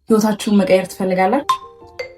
ህይወታችሁን መቀየር ትፈልጋላችሁ?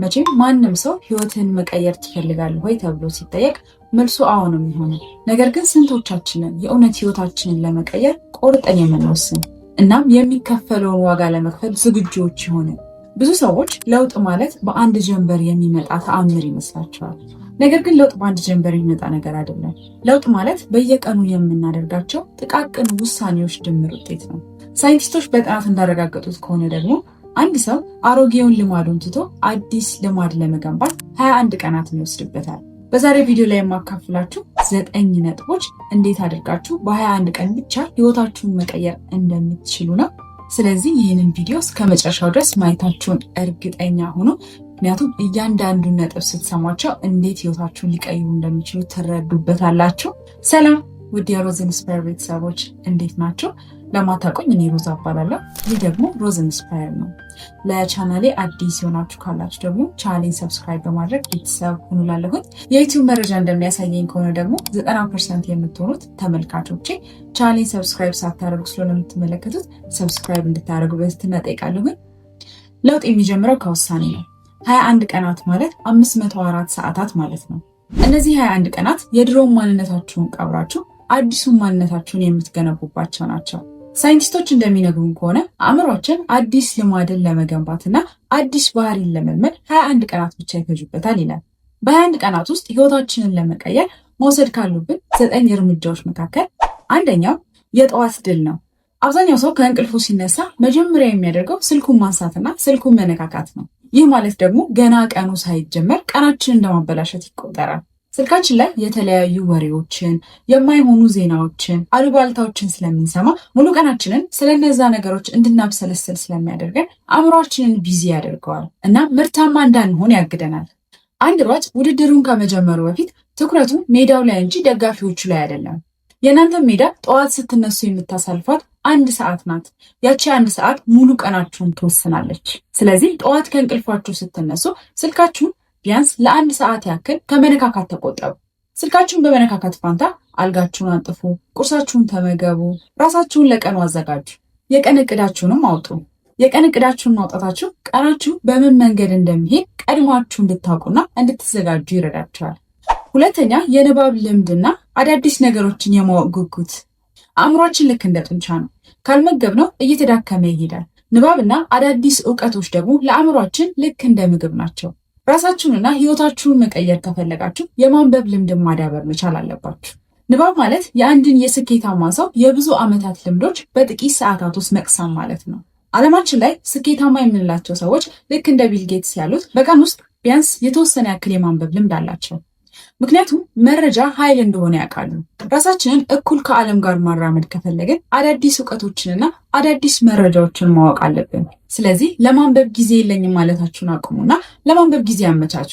መቼም ማንም ሰው ህይወትን መቀየር ትፈልጋለህ ወይ ተብሎ ሲጠየቅ መልሱ አዎ ነው የሚሆነው። ነገር ግን ስንቶቻችንን የእውነት ህይወታችንን ለመቀየር ቆርጠን የምንወስን እናም የሚከፈለውን ዋጋ ለመክፈል ዝግጁዎች የሆነ? ብዙ ሰዎች ለውጥ ማለት በአንድ ጀንበር የሚመጣ ተአምር ይመስላቸዋል። ነገር ግን ለውጥ በአንድ ጀንበር የሚመጣ ነገር አይደለም። ለውጥ ማለት በየቀኑ የምናደርጋቸው ጥቃቅን ውሳኔዎች ድምር ውጤት ነው። ሳይንቲስቶች በጥናት እንዳረጋገጡት ከሆነ ደግሞ አንድ ሰው አሮጌውን ልማዱን ትቶ አዲስ ልማድ ለመገንባት 21 ቀናትን ይወስድበታል። በዛሬ ቪዲዮ ላይ የማካፍላችሁ 9 ነጥቦች እንዴት አድርጋችሁ በ21 ቀን ብቻ ህይወታችሁን መቀየር እንደምትችሉ ነው። ስለዚህ ይህንን ቪዲዮ እስከ መጨረሻው ድረስ ማየታችሁን እርግጠኛ ሆኖ፣ ምክንያቱም እያንዳንዱን ነጥብ ስትሰሟቸው እንዴት ህይወታችሁን ሊቀይሩ እንደሚችሉ ትረዱበታላችሁ። ሰላም ውድ የሮዝ ኢንስፓየር ቤተሰቦች እንዴት ናቸው? ለማታውቁኝ እኔ ሮዝ እባላለሁ። ይህ ደግሞ ሮዝ ኢንስፓየር ነው። ለቻናሌ አዲስ የሆናችሁ ካላችሁ ደግሞ ቻናሌን ሰብስክራይብ በማድረግ ቤተሰብ ሁኑ። ላለሁት የዩቲዩብ መረጃ እንደሚያሳየኝ ከሆነ ደግሞ 90% የምትሆኑት ተመልካቾቼ ቻናሌን ሰብስክራይብ ሳታደርጉ ስለሆነ የምትመለከቱት ሰብስክራይብ እንድታደርጉ በትህትና እጠይቃለሁኝ። ለውጥ የሚጀምረው ከውሳኔ ነው። 21 ቀናት ማለት 504 ሰዓታት ማለት ነው። እነዚህ 21 ቀናት የድሮ ማንነታችሁን ቀብራችሁ አዲሱን ማንነታችሁን የምትገነቡባቸው ናቸው። ሳይንቲስቶች እንደሚነግሩን ከሆነ አእምሯችን አዲስ ልማድን ለመገንባትና አዲስ ባህሪን ለመልመድ 21 ቀናት ብቻ ይፈጁበታል ይላል። በ21 ቀናት ውስጥ ህይወታችንን ለመቀየር መውሰድ ካሉብን 9 እርምጃዎች መካከል አንደኛው የጠዋት ድል ነው። አብዛኛው ሰው ከእንቅልፉ ሲነሳ መጀመሪያ የሚያደርገው ስልኩን ማንሳትና ስልኩን መነካካት ነው። ይህ ማለት ደግሞ ገና ቀኑ ሳይጀመር ቀናችንን እንደማበላሸት ይቆጠራል። ስልካችን ላይ የተለያዩ ወሬዎችን፣ የማይሆኑ ዜናዎችን፣ አሉባልታዎችን ስለምንሰማ ሙሉ ቀናችንን ስለነዛ ነገሮች እንድናብሰለስል ስለሚያደርገን አእምሯችንን ቢዚ ያደርገዋል እና ምርታማ እንዳንሆን ያግደናል። አንድ ሯጭ ውድድሩን ከመጀመሩ በፊት ትኩረቱ ሜዳው ላይ እንጂ ደጋፊዎቹ ላይ አይደለም። የእናንተ ሜዳ ጠዋት ስትነሱ የምታሳልፏት 1 ሰዓት ናት። ያቺ 1 ሰዓት ሙሉ ቀናችሁን ትወስናለች። ስለዚህ ጠዋት ከእንቅልፋችሁ ስትነሱ ስልካችሁን ቢያንስ ለ1 ሰዓት ያክል ከመነካካት ተቆጠቡ። ስልካችሁን በመነካካት ፋንታ አልጋችሁን አንጥፉ፣ ቁርሳችሁን ተመገቡ፣ ራሳችሁን ለቀኑ አዘጋጁ። የቀን እቅዳችሁንም አውጡ። የቀን እቅዳችሁን ማውጣታችሁ ቀናችሁ በምን መንገድ እንደሚሄድ ቀድማችሁ እንድታውቁና እንድትዘጋጁ ይረዳችኋል። ሁለተኛ የንባብ ልምድና አዳዲስ ነገሮችን የማወቅ ጉጉት። አእምሯችን ልክ እንደ ጡንቻ ነው። ካልመገብነው እየተዳከመ ይሄዳል። ንባብና አዳዲስ እውቀቶች ደግሞ ለአእምሯችን ልክ እንደ ምግብ ናቸው። ራሳችሁንና ህይወታችሁን መቀየር ከፈለጋችሁ የማንበብ ልምድን ማዳበር መቻል አለባችሁ። ንባብ ማለት የአንድን የስኬታማ ሰው የብዙ ዓመታት ልምዶች በጥቂት ሰዓታት ውስጥ መቅሰም ማለት ነው። ዓለማችን ላይ ስኬታማ የምንላቸው ሰዎች ልክ እንደ ቢል ጌትስ ያሉት በቀን ውስጥ ቢያንስ የተወሰነ ያክል የማንበብ ልምድ አላቸው። ምክንያቱም መረጃ ኃይል እንደሆነ ያውቃሉ። ራሳችንን እኩል ከዓለም ጋር ማራመድ ከፈለግን አዳዲስ እውቀቶችንና አዳዲስ መረጃዎችን ማወቅ አለብን። ስለዚህ ለማንበብ ጊዜ የለኝም ማለታችሁን አቁሙና ለማንበብ ጊዜ አመቻቹ።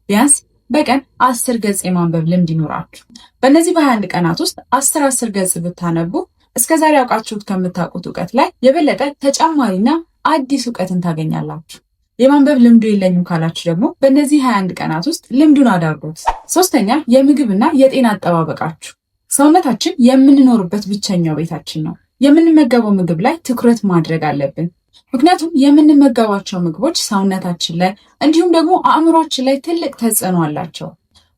ቢያንስ በቀን 10 ገጽ የማንበብ ልምድ ይኖራችሁ። በእነዚህ በ21 ቀናት ውስጥ 10 ገጽ ብታነቡ እስከዛሬ ያውቃችሁት ከምታውቁት እውቀት ላይ የበለጠ ተጨማሪና አዲስ እውቀትን ታገኛላችሁ። የማንበብ ልምዱ የለኝም ካላችሁ ደግሞ በእነዚህ 21 ቀናት ውስጥ ልምዱን አዳብሩት። ሶስተኛ የምግብና የጤና አጠባበቃችሁ። ሰውነታችን የምንኖርበት ብቸኛው ቤታችን ነው። የምንመገበው ምግብ ላይ ትኩረት ማድረግ አለብን። ምክንያቱም የምንመገባቸው ምግቦች ሰውነታችን ላይ እንዲሁም ደግሞ አእምሯችን ላይ ትልቅ ተጽዕኖ አላቸው።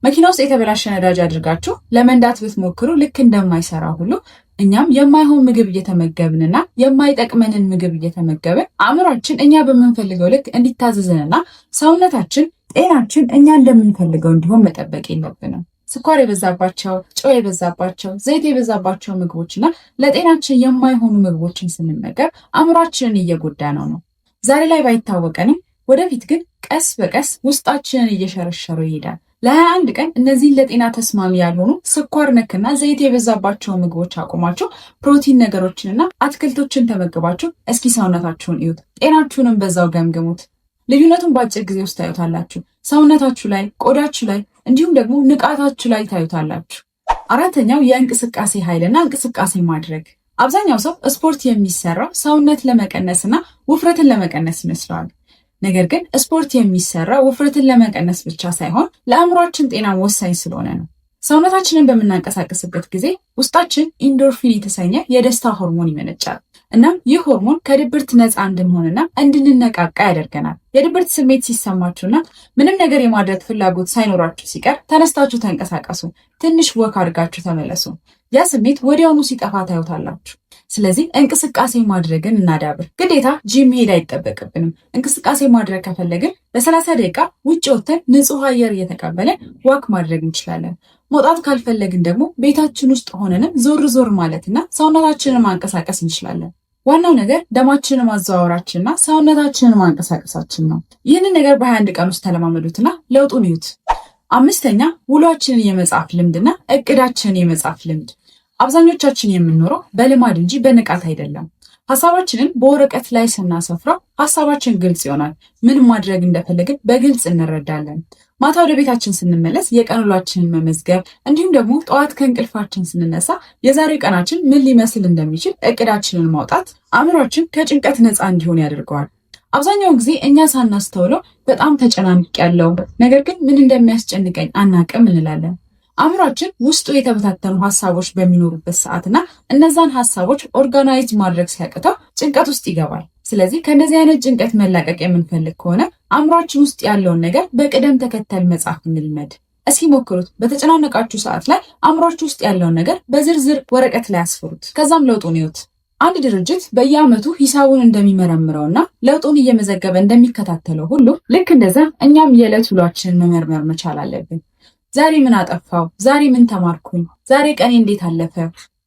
መኪና ውስጥ የተበላሸ ነዳጅ አድርጋችሁ ለመንዳት ብትሞክሩ ልክ እንደማይሰራ ሁሉ እኛም የማይሆን ምግብ እየተመገብንና የማይጠቅመንን ምግብ እየተመገብን አእምሯችን እኛ በምንፈልገው ልክ እንዲታዘዝንና ሰውነታችን ጤናችን እኛ እንደምንፈልገው እንዲሆን መጠበቅ የለብንም። ስኳር የበዛባቸው፣ ጨው የበዛባቸው፣ ዘይት የበዛባቸው ምግቦችና ለጤናችን የማይሆኑ ምግቦችን ስንመገብ አእምሯችንን እየጎዳ ነው። ዛሬ ላይ ባይታወቀንም ወደፊት ግን ቀስ በቀስ ውስጣችንን እየሸረሸሩ ይሄዳል። ለ21 ቀን እነዚህን ለጤና ተስማሚ ያልሆኑ ስኳር ነክና ዘይት የበዛባቸው ምግቦች አቁማችሁ ፕሮቲን ነገሮችንና አትክልቶችን ተመግባችሁ እስኪ ሰውነታችሁን እዩት። ጤናችሁንም በዛው ገምግሙት። ልዩነቱን በአጭር ጊዜ ውስጥ ታዩታላችሁ። ሰውነታችሁ ላይ፣ ቆዳችሁ ላይ እንዲሁም ደግሞ ንቃታችሁ ላይ ታዩታላችሁ። አራተኛው የእንቅስቃሴ ኃይልና እንቅስቃሴ ማድረግ። አብዛኛው ሰው ስፖርት የሚሰራው ሰውነት ለመቀነስና ውፍረትን ለመቀነስ ይመስለዋል። ነገር ግን ስፖርት የሚሰራ ውፍረትን ለመቀነስ ብቻ ሳይሆን ለአእምሯችን ጤና ወሳኝ ስለሆነ ነው። ሰውነታችንን በምናንቀሳቀስበት ጊዜ ውስጣችን ኢንዶርፊን የተሰኘ የደስታ ሆርሞን ይመነጫል። እናም ይህ ሆርሞን ከድብርት ነፃ እንድንሆንና እንድንነቃቃ ያደርገናል። የድብርት ስሜት ሲሰማችሁና ምንም ነገር የማድረግ ፍላጎት ሳይኖራችሁ ሲቀር ተነስታችሁ ተንቀሳቀሱ፣ ትንሽ ወክ አድርጋችሁ ተመለሱ። ያ ስሜት ወዲያውኑ ሲጠፋ ታዩታላችሁ። ስለዚህ እንቅስቃሴ ማድረግን እናዳብር። ግዴታ ጂም መሄድ አይጠበቅብንም። እንቅስቃሴ ማድረግ ከፈለግን ለ30 ደቂቃ ውጭ ወጥተን ንጹህ አየር እየተቀበለን ዋክ ማድረግ እንችላለን። መውጣት ካልፈለግን ደግሞ ቤታችን ውስጥ ሆነንም ዞር ዞር ማለትና ሰውነታችንን ማንቀሳቀስ እንችላለን። ዋናው ነገር ደማችንን ማዘዋወራችንና ሰውነታችንን ማንቀሳቀሳችን ነው። ይህንን ነገር በ21 ቀን ውስጥ ተለማመዱትና ለውጡን ይዩት። 5ኛ ውሏችንን የመጻፍ ልምድና እቅዳችንን የመጻፍ ልምድ። አብዛኞቻችን የምንኖረው በልማድ እንጂ በንቃት አይደለም። ሐሳባችንን በወረቀት ላይ ስናሰፍረው ሐሳባችን ግልጽ ይሆናል። ምን ማድረግ እንደፈለግን በግልጽ እንረዳለን። ማታ ወደ ቤታችን ስንመለስ የቀን ውሏችንን መመዝገብ እንዲሁም ደግሞ ጠዋት ከእንቅልፋችን ስንነሳ የዛሬ ቀናችን ምን ሊመስል እንደሚችል እቅዳችንን ማውጣት አእምሯችን ከጭንቀት ነፃ እንዲሆን ያደርገዋል። አብዛኛውን ጊዜ እኛ ሳናስተውለው በጣም ተጨናንቄያለሁ፣ ነገር ግን ምን እንደሚያስጨንቀኝ አናቅም እንላለን። አእምሯችን ውስጡ የተበታተኑ ሐሳቦች በሚኖሩበት ሰዓትና እነዛን ሐሳቦች ኦርጋናይዝ ማድረግ ሲያቅተው ጭንቀት ውስጥ ይገባል። ስለዚህ ከእንደዚህ አይነት ጭንቀት መላቀቅ የምንፈልግ ከሆነ አእምሯችን ውስጥ ያለውን ነገር በቅደም ተከተል መጻፍ እንልመድ። እስኪ ሞክሩት። በተጨናነቃችሁ ሰዓት ላይ አእምሯችሁ ውስጥ ያለውን ነገር በዝርዝር ወረቀት ላይ አስፍሩት። ከዛም ለውጡን ይዩት። አንድ ድርጅት በየዓመቱ ሂሳቡን እንደሚመረምረውና ለውጡን እየመዘገበ እንደሚከታተለው ሁሉ ልክ እንደዛ እኛም የዕለት ውሏችንን መመርመር መቻል አለብን። ዛሬ ምን አጠፋው? ዛሬ ምን ተማርኩኝ? ዛሬ ቀኔ እንዴት አለፈ?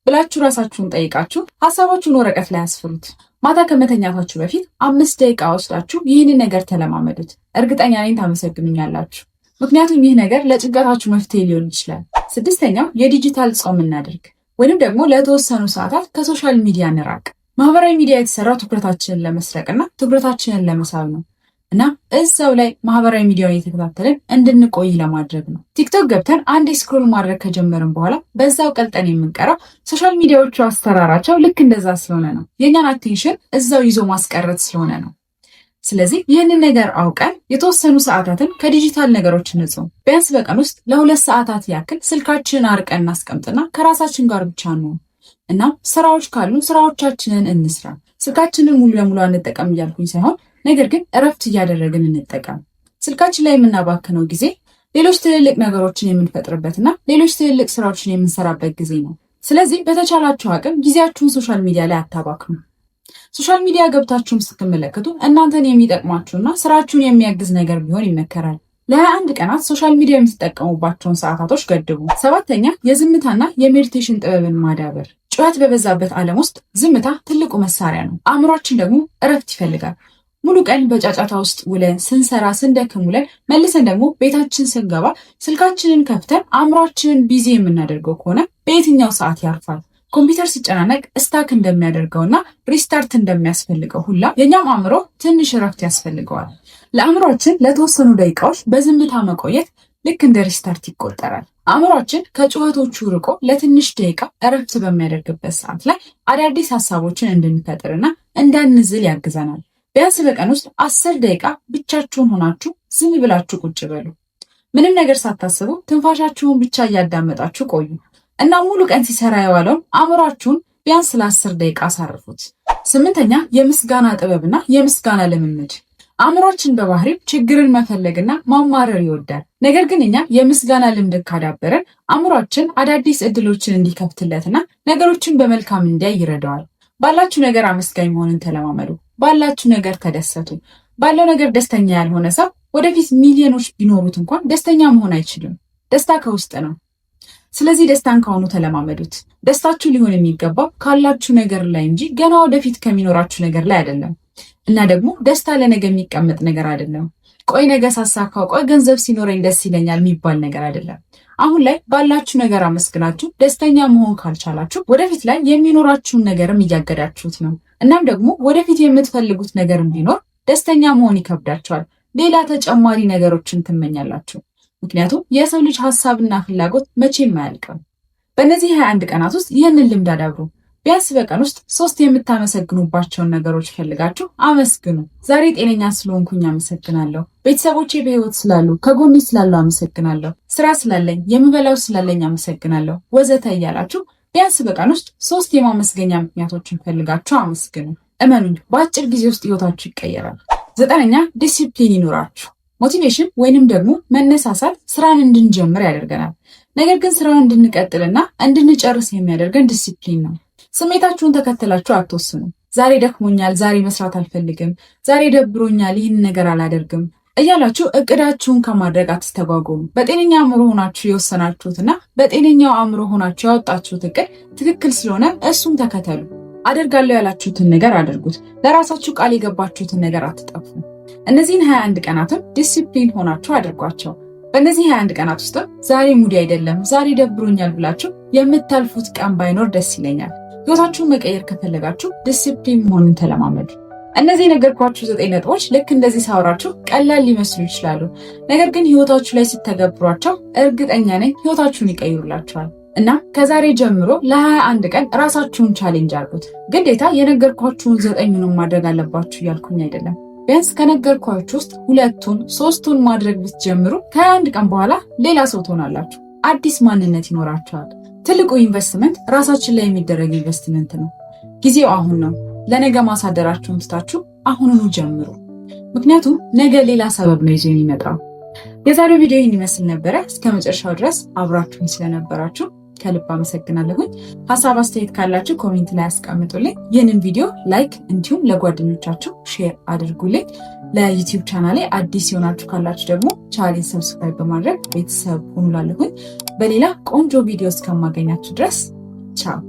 ብላችሁ ራሳችሁን ጠይቃችሁ ሐሳባችሁን ወረቀት ላይ አስፍሩት። ማታ ከመተኛታችሁ በፊት 5 ደቂቃ ወስዳችሁ ይህንን ነገር ተለማመዱት። እርግጠኛ ነኝ ታመሰግኑኛላችሁ። ምክንያቱም ይህ ነገር ለጭንቀታችሁ መፍትሄ ሊሆን ይችላል። 6ኛው የዲጂታል ጾም እናድርግ፣ ወይንም ደግሞ ለተወሰኑ ሰዓታት ከሶሻል ሚዲያ እንራቅ። ማህበራዊ ሚዲያ የተሰራው ትኩረታችንን ለመስረቅና ትኩረታችንን ለመሳብ ነው እና እዛው ላይ ማህበራዊ ሚዲያውን እየተከታተልን እንድንቆይ ለማድረግ ነው። ቲክቶክ ገብተን አንዴ ስክሮል ማድረግ ከጀመርን በኋላ በዛው ቀልጠን የምንቀረው ሶሻል ሚዲያዎቹ አሰራራቸው ልክ እንደዛ ስለሆነ ነው። የእኛን አቴንሽን እዛው ይዞ ማስቀረት ስለሆነ ነው። ስለዚህ ይህንን ነገር አውቀን የተወሰኑ ሰዓታትን ከዲጂታል ነገሮች እንጹም። ቢያንስ በቀን ውስጥ ለ2 ሰዓታት ያክል ስልካችንን አርቀን እናስቀምጥና ከራሳችን ጋር ብቻ ነው። እናም ስራዎች ካሉን ስራዎቻችንን እንስራ። ስልካችንን ሙሉ ለሙሉ አንጠቀም እያልኩኝ ሳይሆን ነገር ግን እረፍት እያደረግን እንጠቀም። ስልካችን ላይ የምናባክነው ጊዜ ሌሎች ትልልቅ ነገሮችን የምንፈጥርበትና ሌሎች ትልልቅ ስራዎችን የምንሰራበት ጊዜ ነው። ስለዚህ በተቻላችሁ አቅም ጊዜያችሁን ሶሻል ሚዲያ ላይ አታባክኑ። ሶሻል ሚዲያ ገብታችሁም ስትመለከቱ እናንተን የሚጠቅማችሁና ስራችሁን የሚያግዝ ነገር ቢሆን ይመከራል። ለ21 ቀናት ሶሻል ሚዲያ የምትጠቀሙባቸውን ሰዓታቶች ገድቡ። 7ኛ የዝምታና የሜዲቴሽን ጥበብን ማዳበር። ጩኸት በበዛበት ዓለም ውስጥ ዝምታ ትልቁ መሳሪያ ነው። አእምሯችን ደግሞ እረፍት ይፈልጋል። ሙሉ ቀን በጫጫታ ውስጥ ውለን ስንሰራ ስንደክም ውለን መልሰን ደግሞ ቤታችን ስንገባ ስልካችንን ከፍተን አእምሯችንን ቢዚ የምናደርገው ከሆነ በየትኛው ሰዓት ያርፋል? ኮምፒውተር ሲጨናነቅ ስታክ እንደሚያደርገውና ሪስታርት እንደሚያስፈልገው ሁላ የኛም አእምሮ ትንሽ እረፍት ያስፈልገዋል። ለአእምሯችን ለተወሰኑ ደቂቃዎች በዝምታ መቆየት ልክ እንደ ሪስታርት ይቆጠራል። አእምሯችን ከጩኸቶቹ ርቆ ለትንሽ ደቂቃ እረፍት በሚያደርግበት ሰዓት ላይ አዳዲስ ሀሳቦችን እንድንፈጥርና እንዳንዝል ያግዘናል። ቢያንስ በቀን ውስጥ 10 ደቂቃ ብቻችሁን ሆናችሁ ዝም ብላችሁ ቁጭ በሉ። ምንም ነገር ሳታስቡ ትንፋሻችሁን ብቻ እያዳመጣችሁ ቆዩ እና ሙሉ ቀን ሲሰራ የዋለውን አእምሯችሁን ቢያንስ ለ10 ደቂቃ አሳርፉት። 8ኛ የምስጋና ጥበብና የምስጋና ልምምድ። አእምሯችን በባህሪው ችግርን መፈለግና ማማረር ይወዳል። ነገር ግን እኛ የምስጋና ልምድ ካዳበረን አእምሯችን አዳዲስ እድሎችን እንዲከፍትለትና ነገሮችን በመልካም እንዲያይ ይረዳዋል። ባላችሁ ነገር አመስጋኝ መሆንን ተለማመዱ። ባላችሁ ነገር ተደሰቱ። ባለው ነገር ደስተኛ ያልሆነ ሰው ወደፊት ሚሊዮኖች ቢኖሩት እንኳን ደስተኛ መሆን አይችልም። ደስታ ከውስጥ ነው። ስለዚህ ደስታን ከሆኑ ተለማመዱት። ደስታችሁ ሊሆን የሚገባው ካላችሁ ነገር ላይ እንጂ ገና ወደፊት ከሚኖራችሁ ነገር ላይ አይደለም። እና ደግሞ ደስታ ለነገ የሚቀመጥ ነገር አይደለም። ቆይ ነገ ሳሳካው፣ ቆይ ገንዘብ ሲኖረኝ ደስ ይለኛል የሚባል ነገር አይደለም። አሁን ላይ ባላችሁ ነገር አመስግናችሁ ደስተኛ መሆን ካልቻላችሁ ወደፊት ላይ የሚኖራችሁን ነገርም እያገዳችሁት ነው። እናም ደግሞ ወደፊት የምትፈልጉት ነገርም ቢኖር ደስተኛ መሆን ይከብዳችኋል። ሌላ ተጨማሪ ነገሮችን ትመኛላችሁ። ምክንያቱም የሰው ልጅ ሀሳብና ፍላጎት መቼም አያልቅም። በእነዚህ 21 ቀናት ውስጥ ይህንን ልምድ አዳብሩ። ቢያንስ በቀን ውስጥ 3 የምታመሰግኑባቸውን ነገሮች ፈልጋችሁ አመስግኑ። ዛሬ ጤነኛ ስለሆንኩኝ አመሰግናለሁ። ቤተሰቦቼ በህይወት ስላሉ ከጎኔ ስላሉ አመሰግናለሁ። ስራ ስላለኝ፣ የምበላው ስላለኝ አመሰግናለሁ፣ ወዘተ እያላችሁ ቢያንስ በቀን ውስጥ 3 የማመስገኛ ምክንያቶችን ፈልጋችሁ አመስግኑ። እመኑኝ በአጭር ጊዜ ውስጥ ህይወታችሁ ይቀየራል። 9ኛ ዲሲፕሊን ይኑራችሁ። ሞቲቬሽን ወይንም ደግሞ መነሳሳት ስራን እንድንጀምር ያደርገናል። ነገር ግን ስራውን እንድንቀጥልና እንድንጨርስ የሚያደርገን ዲሲፕሊን ነው። ስሜታችሁን ተከትላችሁ አትወስኑ። ዛሬ ደክሞኛል፣ ዛሬ መስራት አልፈልግም፣ ዛሬ ደብሮኛል፣ ይህን ነገር አላደርግም እያላችሁ እቅዳችሁን ከማድረግ አትስተጓጎሉ። በጤነኛ አእምሮ ሆናችሁ የወሰናችሁትና በጤነኛው አእምሮ ሆናችሁ ያወጣችሁት እቅድ ትክክል ስለሆነ እሱን ተከተሉ። አደርጋለሁ ያላችሁትን ነገር አድርጉት። ለራሳችሁ ቃል የገባችሁትን ነገር አትጠፉ። እነዚህን 21 ቀናትም ዲሲፕሊን ሆናችሁ አድርጓቸው። በእነዚህ 21 ቀናት ውስጥ ዛሬ ሙዲ አይደለም፣ ዛሬ ደብሮኛል ብላችሁ የምታልፉት ቀን ባይኖር ደስ ይለኛል። ህይወታችሁን መቀየር ከፈለጋችሁ ዲሲፕሊን መሆንን ተለማመዱ። እነዚህ የነገርኳችሁ 9 ነጥቦች ልክ እንደዚህ ሳወራችሁ ቀላል ሊመስሉ ይችላሉ። ነገር ግን ህይወታችሁ ላይ ስትተገብሯቸው እርግጠኛ ነኝ ህይወታችሁን ይቀይሩላችኋል። እና ከዛሬ ጀምሮ ለ21 ቀን ራሳችሁን ቻሌንጅ አድርጉት። ግዴታ የነገርኳችሁን 9ኙንም ማድረግ አለባችሁ እያልኩኝ አይደለም። ቢያንስ ከነገርኳችሁ ውስጥ 2ቱን 3ቱን ማድረግ ብትጀምሩ ከ21 ቀን በኋላ ሌላ ሰው ትሆናላችሁ። አዲስ ማንነት ይኖራችኋል። ትልቁ ኢንቨስትመንት ራሳችን ላይ የሚደረግ ኢንቨስትመንት ነው። ጊዜው አሁን ነው። ለነገ ማሳደራችሁን ትታችሁ አሁኑኑ ጀምሩ። ምክንያቱም ነገ ሌላ ሰበብ ነው ይዞ የሚመጣው። የዛሬው ቪዲዮ ይህን ይመስል ነበረ። እስከ መጨረሻው ድረስ አብራችሁኝ ስለነበራችሁ ከልብ አመሰግናለሁኝ። ሀሳብ አስተያየት ካላችሁ ኮሜንት ላይ አስቀምጡልኝ። ይህንን ቪዲዮ ላይክ እንዲሁም ለጓደኞቻችሁ ሼር አድርጉልኝ። ለዩቲዩብ ቻናሌ አዲስ የሆናችሁ ካላችሁ ደግሞ ቻናሌን ሰብስክራይብ በማድረግ ቤተሰብ ሁኑላለሁኝ። በሌላ ቆንጆ ቪዲዮ እስከማገኛችሁ ድረስ ቻው።